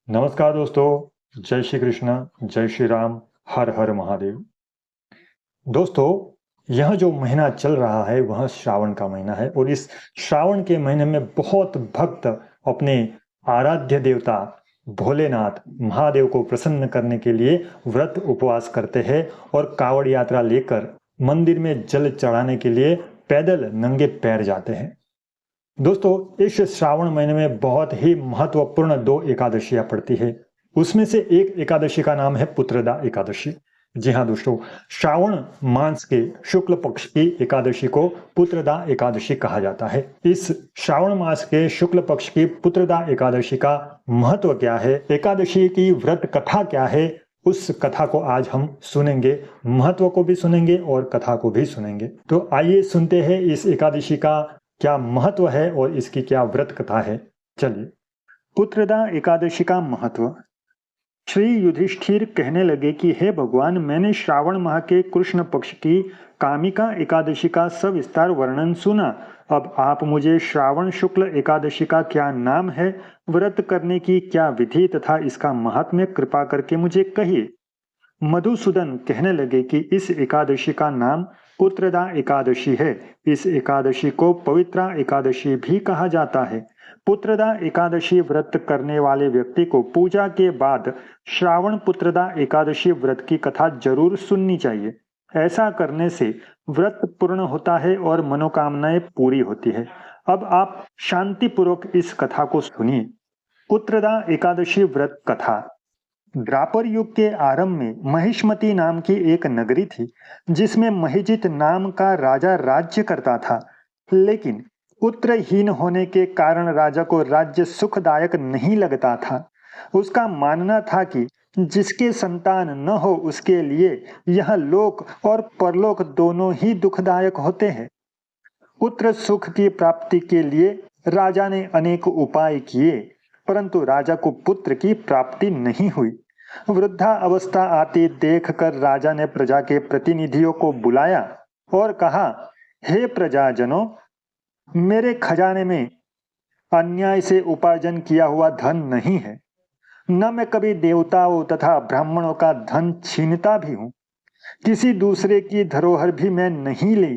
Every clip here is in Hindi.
नमस्कार दोस्तों, जय श्री कृष्ण, जय श्री राम, हर हर महादेव। दोस्तों, यह जो महीना चल रहा है वह श्रावण का महीना है और इस श्रावण के महीने में बहुत भक्त अपने आराध्य देवता भोलेनाथ महादेव को प्रसन्न करने के लिए व्रत उपवास करते हैं और कावड़ यात्रा लेकर मंदिर में जल चढ़ाने के लिए पैदल नंगे पैर जाते हैं। दोस्तों, इस श्रावण महीने में बहुत ही महत्वपूर्ण दो एकादशियां पड़ती है। उसमें से एक एकादशी का नाम है पुत्रदा एकादशी। जी हाँ दोस्तों, श्रावण मास के शुक्ल पक्ष की एकादशी को पुत्रदा एकादशी कहा जाता है। इस श्रावण मास के शुक्ल पक्ष की पुत्रदा एकादशी का महत्व क्या है, एकादशी की व्रत कथा क्या है, उस कथा को आज हम सुनेंगे, महत्व को भी सुनेंगे और कथा को भी सुनेंगे। तो आइए सुनते हैं इस एकादशी का क्या महत्व है और इसकी क्या व्रत कथा है। चलिए, पुत्रदा एकादशी का महत्व। श्री युधिष्ठिर कहने लगे कि हे भगवान, मैंने श्रावण माह के कृष्ण पक्ष की कामिका एकादशी का सविस्तार वर्णन सुना। अब आप मुझे श्रावण शुक्ल एकादशी का क्या नाम है, व्रत करने की क्या विधि तथा इसका महात्म्य कृपा करके मुझे कहिए। मधुसूदन कहने लगे कि इस एकादशी का नाम पुत्रदा एकादशी है। इस एकादशी को पवित्रा एकादशी भी कहा जाता है। पुत्रदा एकादशी व्रत करने वाले व्यक्ति को पूजा के बाद श्रावण पुत्रदा एकादशी व्रत की कथा जरूर सुननी चाहिए। ऐसा करने से व्रत पूर्ण होता है और मनोकामनाएं पूरी होती है। अब आप शांतिपूर्वक इस कथा को सुनिए। पुत्रदा एकादशी व्रत कथा। द्वापर युग के आरंभ में महिष्मती नाम की एक नगरी थी, जिसमें महिजित नाम का राजा राज्य करता था। लेकिन पुत्रहीन होने के कारण राजा को राज्य सुखदायक नहीं लगता था। उसका मानना था कि जिसके संतान न हो उसके लिए यह लोक और परलोक दोनों ही दुखदायक होते हैं। पुत्र सुख की प्राप्ति के लिए राजा ने अनेक उपाय किए, परंतु राजा को पुत्र की प्राप्ति नहीं हुई। वृद्धा अवस्था आती देखकर राजा ने प्रजा के प्रतिनिधियों को बुलाया और कहा, हे प्रजाजनों, मेरे खजाने में अन्याय से उपार्जन किया हुआ धन नहीं है। न मैं कभी देवताओं तथा ब्राह्मणों का धन छीनता भी हूँ। किसी दूसरे की धरोहर भी मैं नहीं ली।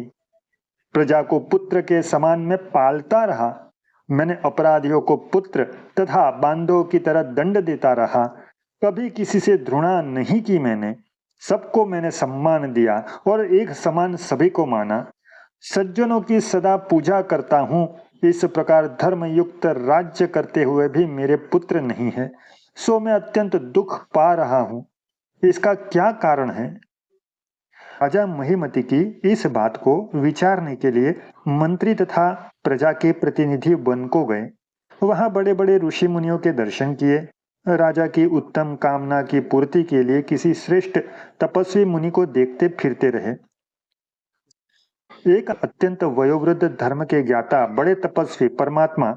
प्रजा को पुत्र के समान मैं पालता रहा। मैंने अपराधियों को पुत्र तथा बांधों की तरह दंड देता रहा। कभी किसी से घृणा नहीं की। मैंने सबको मैंने सम्मान दिया और एक समान सभी को माना। सज्जनों की सदा पूजा करता हूँ। इस प्रकार धर्मयुक्त राज्य करते हुए भी मेरे पुत्र नहीं है, सो मैं अत्यंत दुख पा रहा हूँ। इसका क्या कारण है। राजा महिमती की इस बात को विचारने के लिए मंत्री तथा प्रजा के प्रतिनिधि वन को गए। वहां बड़े बड़े ऋषि मुनियों के दर्शन किए। राजा की उत्तम कामना की पूर्ति के लिए किसी श्रेष्ठ तपस्वी मुनि को देखते फिरते रहे। एक अत्यंत वयोवृद्ध धर्म के ज्ञाता बड़े तपस्वी परमात्मा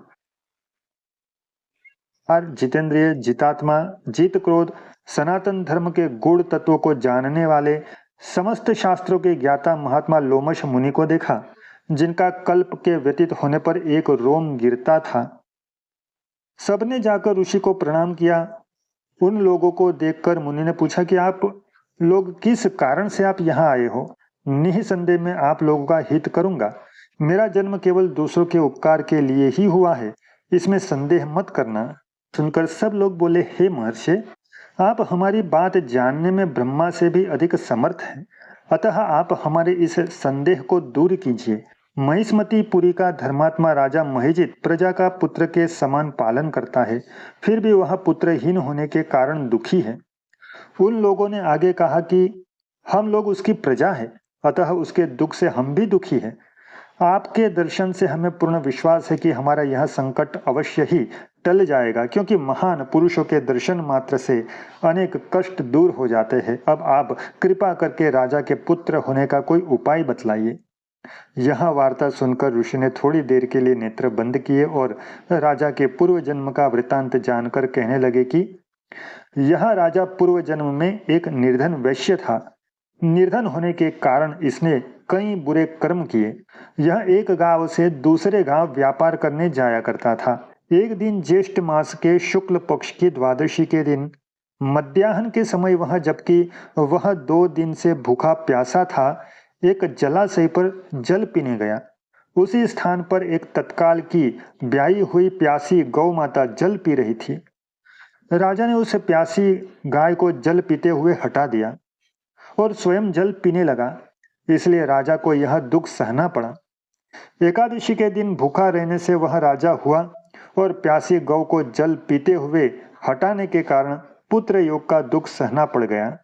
और जितेंद्रिय जितात्मा जीत क्रोध सनातन धर्म के गुण तत्वों को जानने वाले समस्त शास्त्रों के ज्ञाता महात्मा लोमश मुनि को देखा, जिनका कल्प के व्यतीत होने पर एक रोम गिरता था। सबने जाकर ऋषि को प्रणाम किया। उन लोगों को देखकर मुनि ने पूछा कि आप लोग किस कारण से आप यहाँ आए हो। निसंदेह मैं आप लोगों का हित करूंगा। मेरा जन्म केवल दूसरों के उपकार के लिए ही हुआ है, इसमें संदेह मत करना। सुनकर सब लोग बोले, हे महर्षि, आप हमारी बात जानने में ब्रह्मा से भी अधिक समर्थ हैं, अतः आप हमारे इस संदेह को दूर कीजिए। महिष्मतीपुरी का धर्मात्मा राजा महिजित प्रजा का पुत्र के समान पालन करता है, फिर भी वह पुत्रहीन होने के कारण दुखी है। उन लोगों ने आगे कहा कि हम लोग उसकी प्रजा है, अतः उसके दुख से हम भी दुखी हैं। आपके दर्शन से हमें पूर्ण विश्वास है कि हमारा यह संकट अवश्य ही टल जाएगा, क्योंकि महान पुरुषों के दर्शन मात्र से अनेक कष्ट दूर हो जाते हैं। अब आप कृपा करके राजा के पुत्र होने का कोई उपाय बतलाइए। यह वार्ता सुनकर ऋषि ने थोड़ी देर के लिए नेत्र बंद किए और राजा के पूर्व जन्म का वृतांत जानकर कहने लगे कि यह राजा पूर्व जन्म में एक निर्धन वैश्य था। निर्धन होने के कारण इसने कई बुरे कर्म किए। यह एक गांव से दूसरे गांव व्यापार करने जाया करता था। एक दिन ज्येष्ठ मास के शुक्ल पक्ष की द्वादशी के दिन मध्याह्न के समय जबकि वह 2 दिन से भूखा प्यासा था, एक जलाशय पर जल पीने गया। उसी स्थान पर एक तत्काल की ब्याई हुई प्यासी गौ माता जल पी रही थी। राजा ने उस प्यासी गाय को जल पीते हुए हटा दिया और स्वयं जल पीने लगा, इसलिए राजा को यह दुख सहना पड़ा। एकादशी के दिन भूखा रहने से वह राजा हुआ और प्यासी गौ को जल पीते हुए हटाने के कारण पुत्र योग का दुख सहना पड़ गया।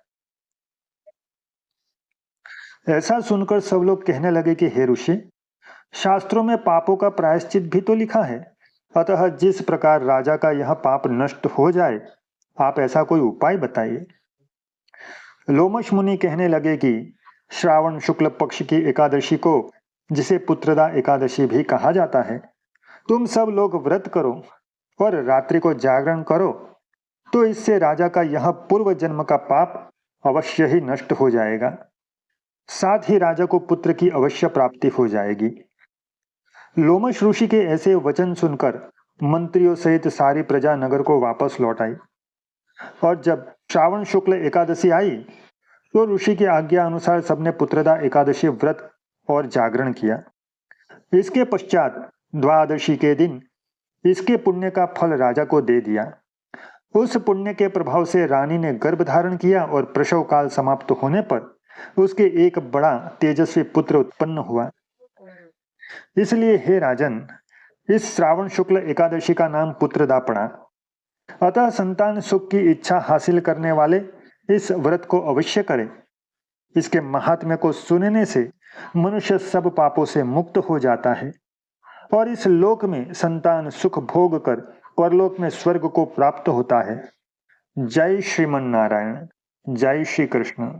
ऐसा सुनकर सब लोग कहने लगे कि हे ऋषि, शास्त्रों में पापों का प्रायश्चित भी तो लिखा है, अतः जिस प्रकार राजा का यह पाप नष्ट हो जाए, आप ऐसा कोई उपाय बताइए। लोमश मुनि कहने लगे कि श्रावण शुक्ल पक्ष की एकादशी को, जिसे पुत्रदा एकादशी भी कहा जाता है, तुम सब लोग व्रत करो और रात्रि को जागरण करो, तो इससे राजा का यह पूर्व जन्म का पाप अवश्य ही नष्ट हो जाएगा। साथ ही राजा को पुत्र की अवश्य प्राप्ति हो जाएगी। लोमश ऋषि के ऐसे वचन सुनकर मंत्रियों सहित सारी प्रजा नगर को वापस लौट आई और जब श्रावण शुक्ल एकादशी आई तो ऋषि की आज्ञा अनुसार सबने पुत्रदा एकादशी व्रत और जागरण किया। इसके पश्चात द्वादशी के दिन इसके पुण्य का फल राजा को दे दिया। उस पुण्य के प्रभाव से रानी ने गर्भ धारण किया और प्रसव काल समाप्त होने पर उसके एक बड़ा तेजस्वी पुत्र उत्पन्न हुआ। इसलिए हे राजन, इस श्रावण शुक्ल एकादशी का नाम पुत्रदा पड़ा। अतः संतान सुख की इच्छा हासिल करने वाले इस व्रत को अवश्य करें। इसके महात्म्य को सुनने से मनुष्य सब पापों से मुक्त हो जाता है और इस लोक में संतान सुख भोग कर परलोक में स्वर्ग को प्राप्त होता है। जय श्रीमन नारायण, जय श्री कृष्ण।